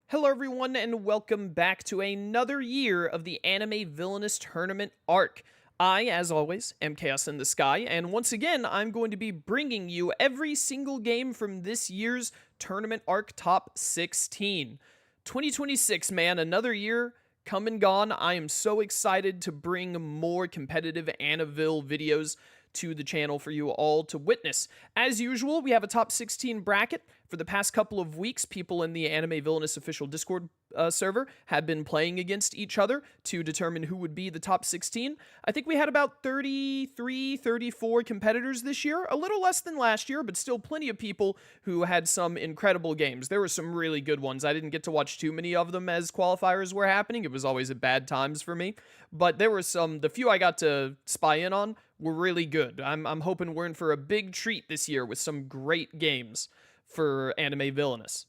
Hello everyone and welcome back to another year of the Anime Villainous Tournament arc. I, as always, am Chaos in the Sky, and once again, I'm going to be bringing you every single game from this year's tournament arc top 16. 2026, man, another year come and gone. I am so excited to bring more competitive Annaville videos to the channel for you all to witness. As usual, we have a top 16 bracket. For the past couple of weeks, people in the Anime Villainous official Discord server have been playing against each other to determine who would be the top 16. I think we had about 33, 34 competitors this year, a little less than last year, but still plenty of people who had some incredible games. There were some really good ones. I didn't get to watch too many of them as qualifiers were happening. It was always at bad times for me, but there were some, the few I got to spy in on were really good. I'm hoping we're in for a big treat this year with some great games for Anime Villainous.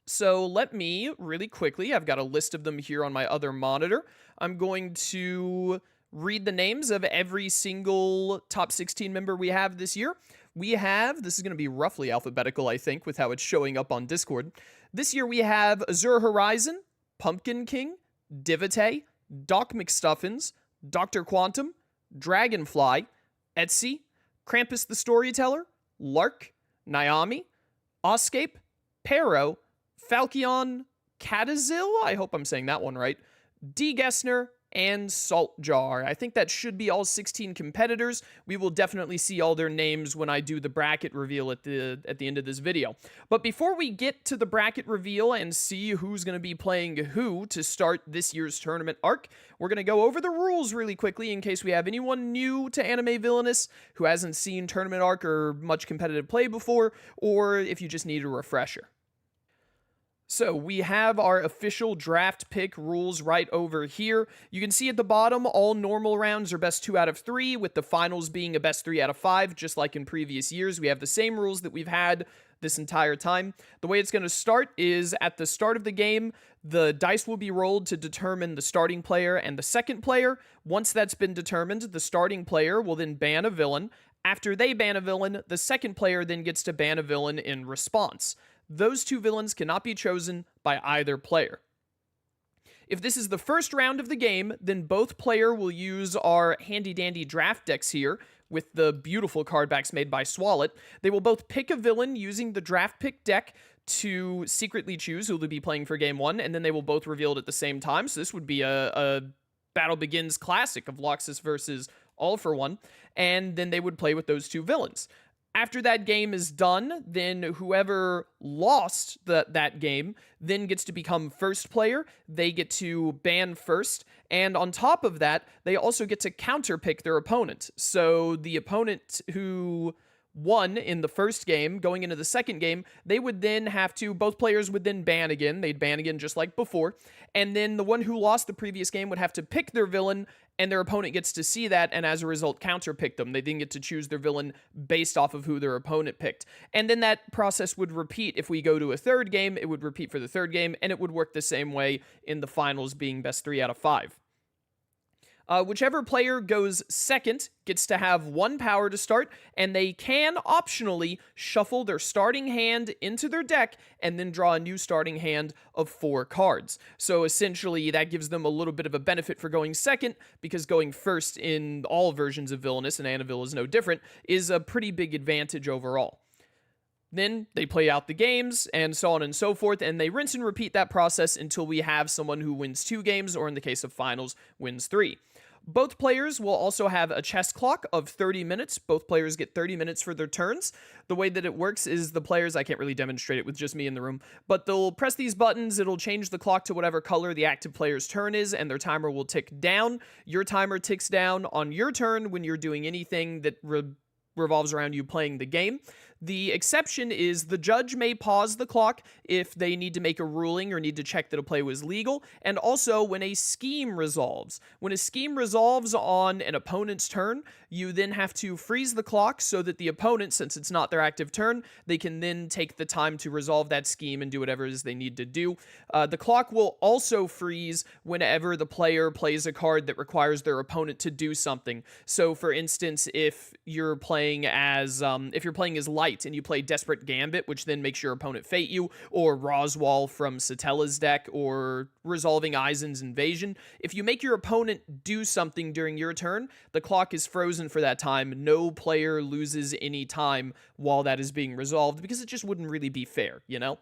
So let me really quickly, I've got a list of them here on my other monitor. I'm going to read the names of every single top 16 member we have this year. We have, this is going to be roughly alphabetical, I think, with how it's showing up on Discord. This year we have Azure Horizon, Pumpkin King, Divite, Doc McStuffins, Dr. Quantum, Dragonfly, Etsy, Krampus the Storyteller, Lark, Naomi, Oscape, Pero, Falchion, Catazil, I hope I'm saying that one right, D. Gessner, and Salt Jar. I think that should be all 16 competitors. We will definitely see all their names when I do the bracket reveal at the end of this video. But before we get to the bracket reveal and see who's going to be playing who to start this year's tournament arc, we're going to go over the rules really quickly in case we have anyone new to Anime Villainous who hasn't seen tournament arc or much competitive play before, or if you just need a refresher. So we have our official draft pick rules right over here. You can see at the bottom, all normal rounds are best 2 out of 3, with the finals being a best 3 out of 5, just like in previous years. We have the same rules that we've had this entire time. The way it's going to start is at the start of the game, the dice will be rolled to determine the starting player and the second player. Once that's been determined, the starting player will then ban a villain. After they ban a villain, the second player then gets to ban a villain in response. Those two villains cannot be chosen by either player. If this is the first round of the game, then both player will use our handy-dandy draft decks here with the beautiful card backs made by Swallet. They will both pick a villain using the draft pick deck to secretly choose who they'll be playing for game 1, and then they will both reveal it at the same time. So this would be a Battle Begins classic of Loxus versus All for One, and then they would play with those two villains. After that game is done, then whoever lost that game then gets to become first player. They get to ban first, and on top of that, they also get to counterpick their opponent. So the opponent who won in the first game, going into the second game, they would then have to, both players would then ban again. They'd ban again just like before. And then the one who lost the previous game would have to pick their villain, and their opponent gets to see that, and as a result, counterpick them. They then get to choose their villain based off of who their opponent picked. And then that process would repeat. If we go to a third game, it would repeat for the third game, and it would work the same way in the finals being best 3 out of 5. Whichever player goes second gets to have 1 power to start, and they can optionally shuffle their starting hand into their deck and then draw a new starting hand of 4 cards. So essentially, that gives them a little bit of a benefit for going second, because going first in all versions of Villainous, and Annaville is no different, is a pretty big advantage overall. Then they play out the games, and so on and so forth, and they rinse and repeat that process until we have someone who wins 2 games, or in the case of finals, wins 3. Both players will also have a chess clock of 30 minutes. Both players get 30 minutes for their turns. The way that it works is the players, I can't really demonstrate it with just me in the room, but they'll press these buttons, it'll change the clock to whatever color the active player's turn is, and their timer will tick down. Your timer ticks down on your turn when you're doing anything that revolves around you playing the game. The exception is the judge may pause the clock if they need to make a ruling or need to check that a play was legal, and also when a scheme resolves. When a scheme resolves on an opponent's turn, you then have to freeze the clock so that the opponent, since it's not their active turn, they can then take the time to resolve that scheme and do whatever it is they need to do. The clock will also freeze whenever the player plays a card that requires their opponent to do something. So for instance, if you're playing as light Knight and you play Desperate Gambit, which then makes your opponent fate you, or Roswell from Satella's deck, or Resolving Eisen's Invasion, if you make your opponent do something during your turn, the clock is frozen for that time. No player loses any time while that is being resolved, because it just wouldn't really be fair, you know?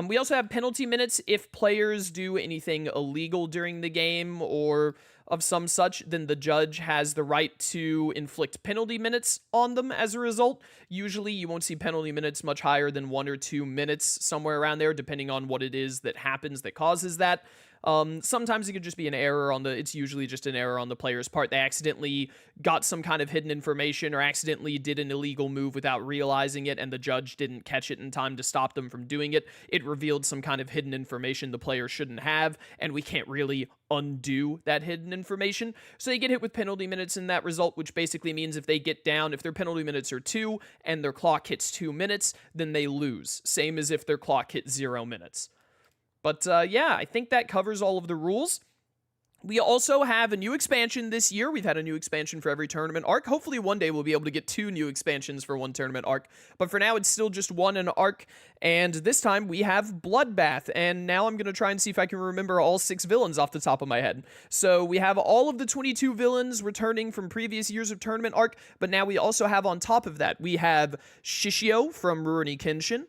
We also have penalty minutes. If players do anything illegal during the game or of some such, then the judge has the right to inflict penalty minutes on them as a result. Usually you won't see penalty minutes much higher than 1 or 2 minutes, somewhere around there, depending on what it is that happens that causes that. Sometimes it could just be an error it's usually just an error on the player's part. They accidentally got some kind of hidden information or accidentally did an illegal move without realizing it, and the judge didn't catch it in time to stop them from doing it. It revealed some kind of hidden information the player shouldn't have, and we can't really undo that hidden information. So they get hit with penalty minutes in that result, which basically means if they get down, if their penalty minutes are 2 and their clock hits 2 minutes, then they lose. Same as if their clock hit 0 minutes. But yeah, I think that covers all of the rules. We also have a new expansion this year. We've had a new expansion for every tournament arc. Hopefully one day we'll be able to get 2 new expansions for one tournament arc. But for now, it's still just one an arc. And this time we have Bloodbath. And now I'm going to try and see if I can remember all 6 villains off the top of my head. So we have all of the 22 villains returning from previous years of tournament arc. But now we also have on top of that, we have Shishio from Rurouni Kenshin,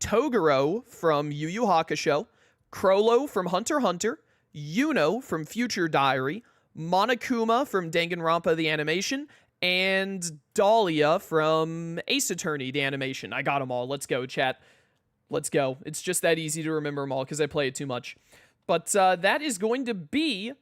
Toguro from Yu Yu Hakusho, Crollo from Hunter x Hunter, Yuno from Future Diary, Monokuma from Danganronpa the animation, and Dahlia from Ace Attorney the animation. I got them all. Let's go, chat. Let's go. It's just that easy to remember them all because I play it too much. But that is going to be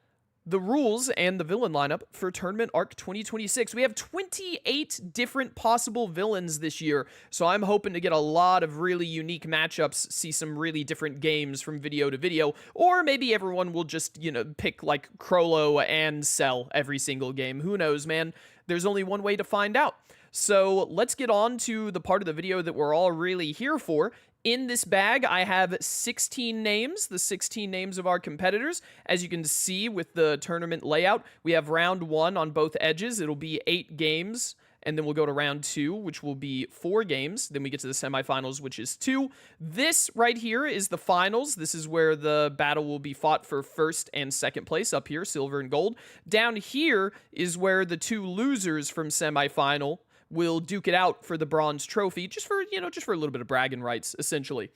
the rules and the villain lineup for Tournament Arc 2026. We have 28 different possible villains this year, so I'm hoping to get a lot of really unique matchups, see some really different games from video to video, or maybe everyone will just, you know, pick like Crollo and Cell every single game. Who knows, man? There's only one way to find out. So let's get on to the part of the video that we're all really here for. In this bag, I have 16 names, the 16 names of our competitors. As you can see with the tournament layout, we have round 1 on both edges. It'll be 8 games, and then we'll go to round 2, which will be 4 games. Then we get to the semifinals, which is 2. This right here is the finals. This is where the battle will be fought for first and second place up here, silver and gold. Down here is where the 2 losers from semifinal will duke it out for the bronze trophy, just for a little bit of bragging rights, essentially.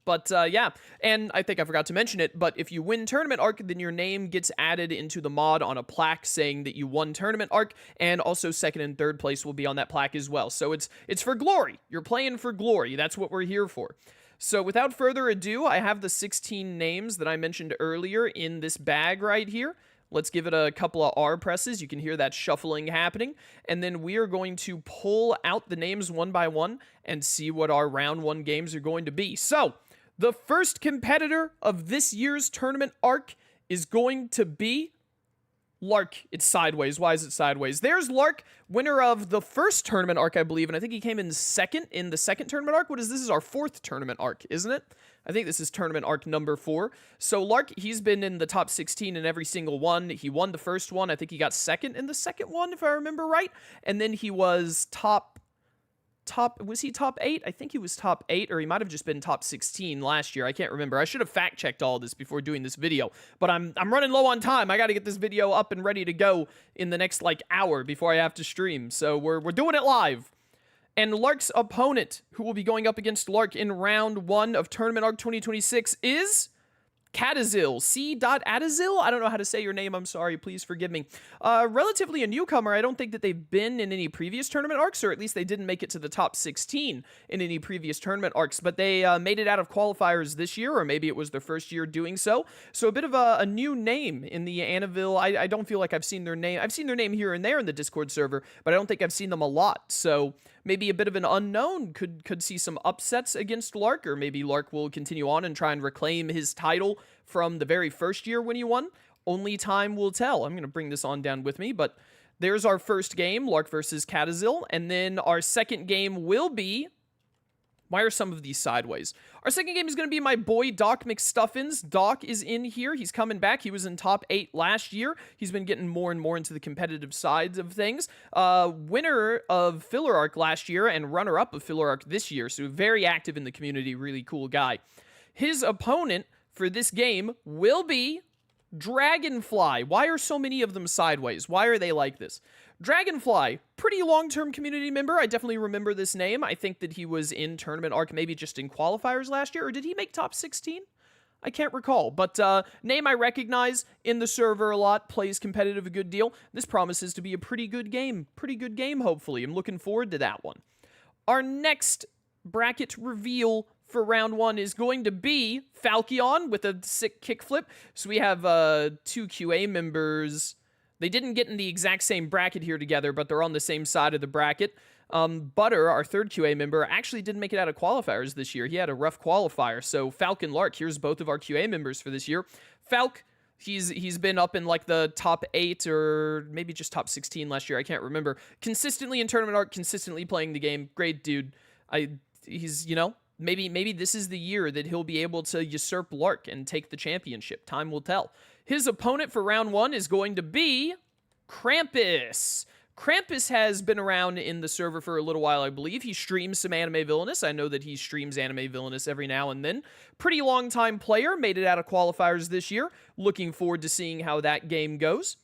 But yeah, and I think I forgot to mention it, but if you win Tournament Arc, then your name gets added into the mod on a plaque saying that you won Tournament Arc, and also second and third place will be on that plaque as well. So it's for glory. You're playing for glory. That's what we're here for. So without further ado, I have the 16 names that I mentioned earlier in this bag right here. Let's give it a couple of R presses. You can hear that shuffling happening. And then we are going to pull out the names one by one and see what our round 1 games are going to be. So, the first competitor of this year's tournament arc is going to be Lark. It's sideways. Why is it sideways? There's Lark, winner of the first tournament arc, I believe, and I think he came in second in the second tournament arc. What is this? This is our 4th tournament arc, isn't it? I think this is tournament arc number 4. So Lark, he's been in the top 16 in every single one. He won the first one. I think he got second in the second one, if I remember right. And then he was was he top 8? I think he was top 8, or he might have just been top 16 last year. I can't remember. I should have fact-checked all this before doing this video, but I'm running low on time. I got to get this video up and ready to go in the next, like, hour before I have to stream, so we're doing it live. And Lark's opponent, who will be going up against Lark in round 1 of Tournament Arc 2026, is Catazil, C.Atazil? I don't know how to say your name, I'm sorry, please forgive me. Relatively a newcomer. I don't think that they've been in any previous tournament arcs, or at least they didn't make it to the top 16 in any previous tournament arcs, but they made it out of qualifiers this year, or maybe it was their first year doing so. So a bit of a new name in the Annaville. I don't feel like I've seen their name. I've seen their name here and there in the Discord server, but I don't think I've seen them a lot, so maybe a bit of an unknown, could see some upsets against Lark, or maybe Lark will continue on and try and reclaim his title from the very first year when he won. Only time will tell. I'm going to bring this on down with me, but there's our first game, Lark versus Catazil, and then our second game will be Why are some of these sideways? Our second game is going to be my boy Doc McStuffins. Doc is in here. He's coming back. He was in top 8 last year. He's been getting more and more into the competitive sides of things. Winner of Filler Arc last year and runner-up of Filler Arc this year. So very active in the community. Really cool guy. His opponent for this game will be Dragonfly. Why are so many of them sideways? Why are they like this? Dragonfly, pretty long-term community member. I definitely remember this name. I think that he was in Tournament Arc, maybe just in qualifiers last year, or did he make top 16? I can't recall, but name I recognize in the server a lot, plays competitive a good deal. This promises to be a pretty good game, hopefully. I'm looking forward to that one. Our next bracket reveal for round 1 is going to be Falcon with a sick kickflip. So we have 2 QA members. They didn't get in the exact same bracket here together, but they're on the same side of the bracket. Butter, our third QA member, actually didn't make it out of qualifiers this year. He had a rough qualifier. So Falk and Lark, here's both of our QA members for this year. Falk, he's been up in like the top 8 or maybe just top 16 last year. I can't remember. Consistently in Tournament Arc, consistently playing the game. Great dude. He's, you know, maybe this is the year that he'll be able to usurp Lark and take the championship. Time will tell. His opponent for round 1 is going to be Krampus. Krampus has been around in the server for a little while, I believe. He streams some Anime Villainous. I know that he streams Anime Villainous every now and then. Pretty long-time player. Made it out of qualifiers this year. Looking forward to seeing how that game goes.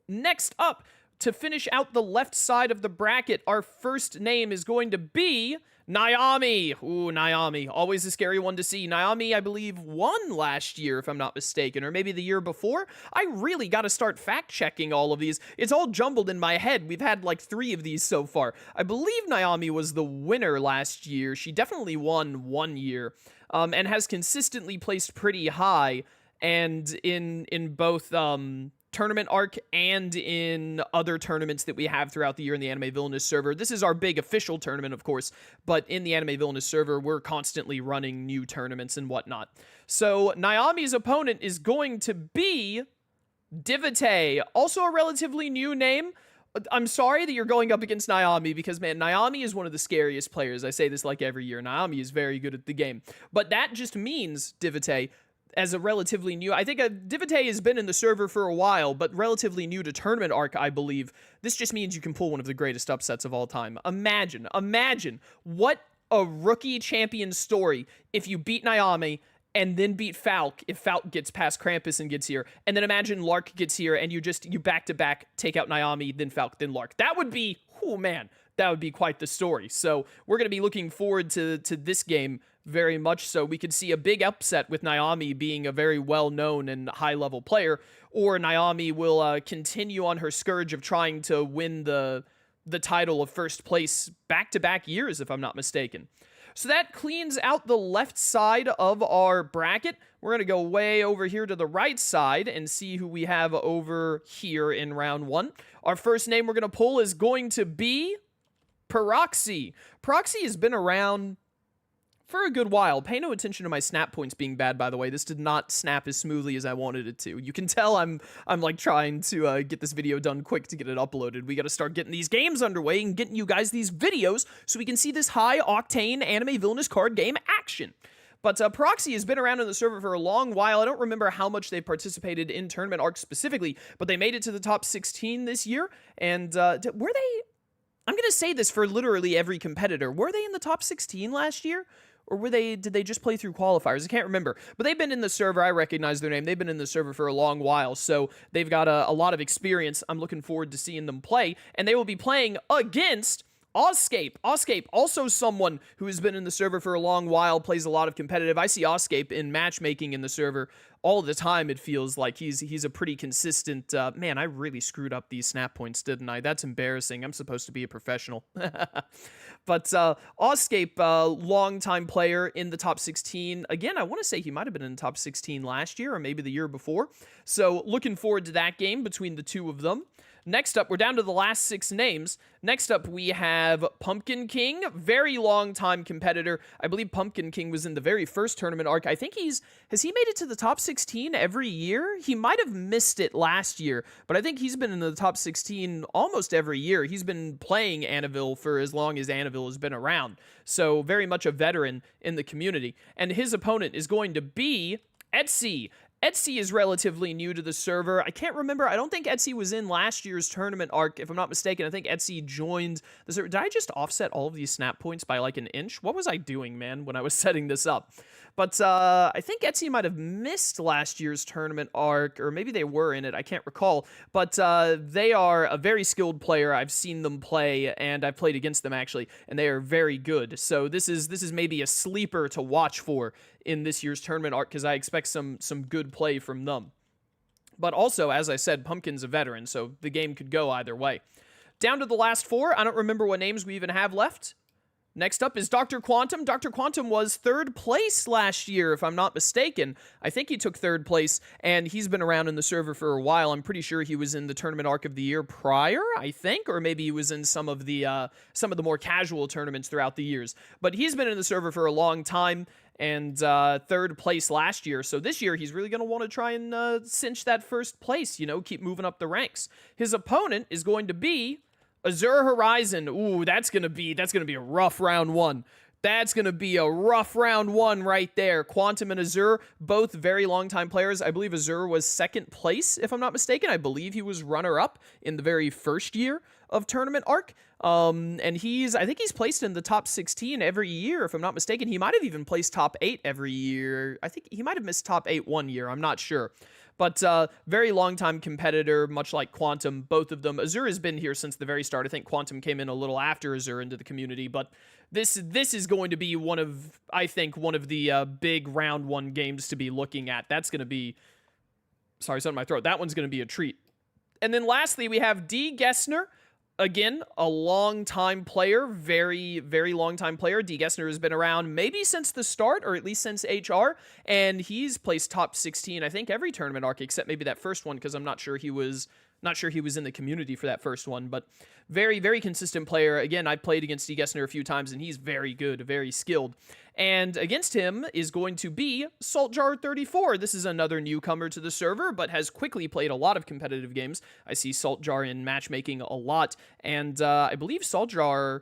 Next up, to finish out the left side of the bracket, our first name is going to be Naomi. Ooh, Naomi. Always a scary one to see. Naomi, I believe, won last year, if I'm not mistaken, or maybe the year before. I really got to start fact-checking all of these. It's all jumbled in my head. We've had like 3 of these so far. I believe Naomi was the winner last year. She definitely won 1 year, and has consistently placed pretty high, and in both Tournament Arc and in other tournaments that we have throughout the year in the Anime Villainous server. This is our big official tournament, of course, but in the Anime Villainous server, we're constantly running new tournaments and whatnot. So Naomi's opponent is going to be Divite, also a relatively new name. I'm sorry that you're going up against Naomi because, man, Naomi is one of the scariest players. I say this like every year. Naomi is very good at the game. But that just means, Divite, as a relatively new, I think Divite has been in the server for a while, but relatively new to Tournament Arc, I believe. This just means you can pull one of the greatest upsets of all time. Imagine what a rookie champion story if you beat Naomi and then beat Falk if Falk gets past Krampus and gets here. And then imagine Lark gets here and you back-to-back take out Naomi, then Falk, then Lark. That would be, oh man, that would be quite the story. So we're going to be looking forward to this game very much so. We could see a big upset with Naomi being a very well-known and high-level player, or Naomi will continue on her scourge of trying to win the title of first place back-to-back years, if I'm not mistaken. So that cleans out the left side of our bracket. We're going to go way over here to the right side and see who we have over here in round 1. Our first name we're going to pull is going to be Peroxy. Peroxy has been around for a good while. Pay no attention to my snap points being bad, by the way. This did not snap as smoothly as I wanted it to. You can tell I'm like trying to get this video done quick to get it uploaded. We got to start getting these games underway and getting you guys these videos so we can see this high-octane Anime Villainous card game action. But Peroxy has been around in the server for a long while. I don't remember how much they participated in Tournament Arc specifically, but they made it to the top 16 this year. And were they... I'm going to say this for literally every competitor. Were they in the top 16 last year? Or did they just play through qualifiers? I can't remember. But they've been in the server. I recognize their name. They've been in the server for a long while, so they've got a lot of experience. I'm looking forward to seeing them play. And they will be playing against Oscape. Oscape, also someone who has been in the server for a long while, plays a lot of competitive. I see Oscape in matchmaking in the server all the time. It feels like he's a pretty consistent... man, I really screwed up these snap points, didn't I? That's embarrassing. I'm supposed to be a professional. But Oscape, longtime player in the top 16. Again, I want to say he might have been in the top 16 last year or maybe the year before. So looking forward to that game between the two of them. Next up, we're down to the last 6 names. Next up, we have Pumpkin King, very long time competitor. I believe Pumpkin King was in the very first tournament arc. I think has he made it to the top 16 every year? He might have missed it last year, but I think he's been in the top 16 almost every year. He's been playing Annabelle for as long as Annabelle has been around. So very much a veteran in the community. And his opponent is going to be Etsy. Etsy is relatively new to the server. I can't remember. I don't think Etsy was in last year's tournament arc, if I'm not mistaken. I think Etsy joined the server. Did I just offset all of these snap points by like an inch? What was I doing, man, when I was setting this up? But I think Etsy might have missed last year's tournament arc, or maybe they were in it. I can't recall. But they are a very skilled player. I've seen them play, and I've played against them, actually, and they are very good. So this is maybe a sleeper to watch for in this year's tournament arc, because I expect some good play from them. But also, as I said, Pumpkin's a veteran, so the game could go either way. Down to the last 4. I don't remember what names we even have left. Next up is Dr. Quantum. Dr. Quantum was 3rd place last year, if I'm not mistaken. I think he took 3rd place, and he's been around in the server for a while. I'm pretty sure he was in the tournament arc of the year prior, I think, or maybe he was in some of the more casual tournaments throughout the years. But he's been in the server for a long time, and 3rd place last year. So this year, he's really going to want to try and cinch that 1st place, you know, keep moving up the ranks. His opponent is going to be Azure Horizon. Ooh, that's gonna be a rough round 1. That's gonna be a rough round 1 right there. Quantum and Azure, both very long time players. I believe Azure was 2nd place, if I'm not mistaken. I believe he was runner-up in the very first year of tournament arc. And I think he's placed in the top 16 every year, if I'm not mistaken. He might have even placed top 8 every year. I think he might have missed top 8 one year. I'm not sure. But very long-time competitor, much like Quantum, both of them. Azure has been here since the very start. I think Quantum came in a little after Azure into the community, but this is going to be one of the big round 1 games to be looking at. That's going to be... Sorry, something in my throat. That one's going to be a treat. And then lastly, we have D. Gessner. Again, a long-time player, very, very long-time player. D. Gessner has been around maybe since the start, or at least since HR, and he's placed top 16, I think, every tournament arc, except maybe that first one, because I'm not sure he was in the community for that first one, but very, very consistent player. Again, I played against D. Gessner a few times, and he's very good, very skilled. And against him is going to be Saltjar34. This is another newcomer to the server, but has quickly played a lot of competitive games. I see Saltjar in matchmaking a lot, and I believe Saltjar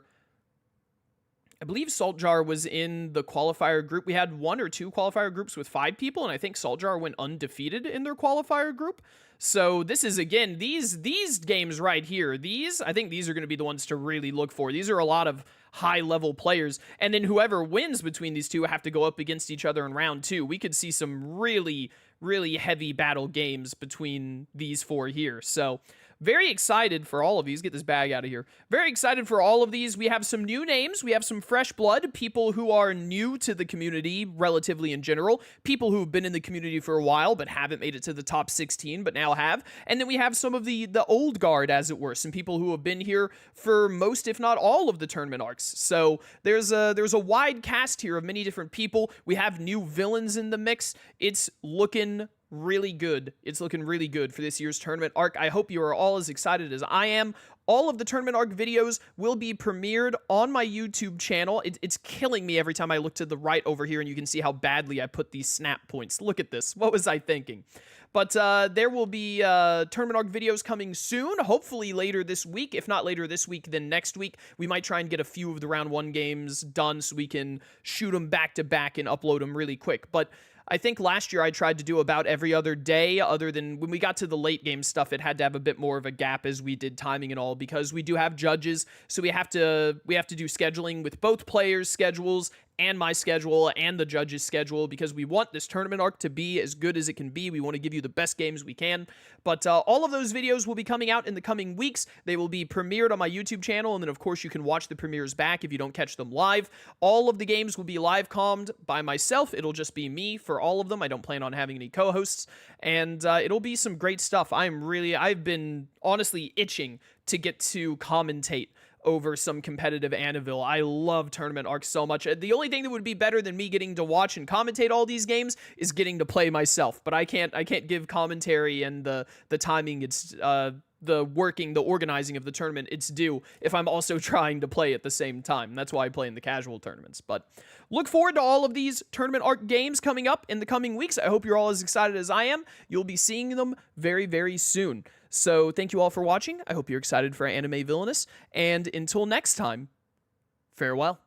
was in the qualifier group. We had 1 or 2 qualifier groups with 5 people, and I think Saltjar went undefeated in their qualifier group. So this is, again, these games right here, I think these are going to be the ones to really look for. These are a lot of high-level players, and then whoever wins between these two have to go up against each other in round 2. We could see some really, really heavy battle games between these 4 here. So very excited for all of these. Get this bag out of here. Very excited for all of these. We have some new names. We have some fresh blood, people who are new to the community relatively in general, people who have been in the community for a while but haven't made it to the top 16 but now have. And then we have some of the old guard, as it were, some people who have been here for most, if not all, of the tournament arcs. So there's a wide cast here of many different people. We have new villains in the mix. It's looking really good. It's looking really good for this year's tournament arc. I hope you are all as excited as I am. All of the tournament arc videos will be premiered on my YouTube channel. It's killing me every time I look to the right over here and you can see how badly I put these snap points. Look at this. What was I thinking? But there will be tournament arc videos coming soon, hopefully later this week. If not later this week, then next week. We might try and get a few of the round 1 games done so we can shoot them back to back and upload them really quick. But I think last year I tried to do about every other day, other than when we got to the late game stuff, it had to have a bit more of a gap as we did timing and all, because we do have judges, so we have to do scheduling with both players' schedules and my schedule and the judges' schedule, because we want this tournament arc to be as good as it can be. We want to give you the best games we can. But all of those videos will be coming out in the coming weeks. They will be premiered on my YouTube channel, and then of course you can watch the premieres back if you don't catch them live. All of the games will be live commed by myself. It'll just be me for all of them. I don't plan on having any co-hosts, and it'll be some great stuff. I've been honestly itching to get to commentate over some competitive Annabelle. I love tournament arcs so much. The only thing that would be better than me getting to watch and commentate all these games is getting to play myself. But I can't give commentary and the timing. It's the organizing of the tournament its due if I'm also trying to play at the same time. That's why I play in the casual tournaments. But look forward to all of these tournament arc games coming up in the coming weeks. I hope you're all as excited as I am. You'll be seeing them very, very soon. So thank you all for watching. I hope you're excited for Anime Villainous. And until next time, farewell.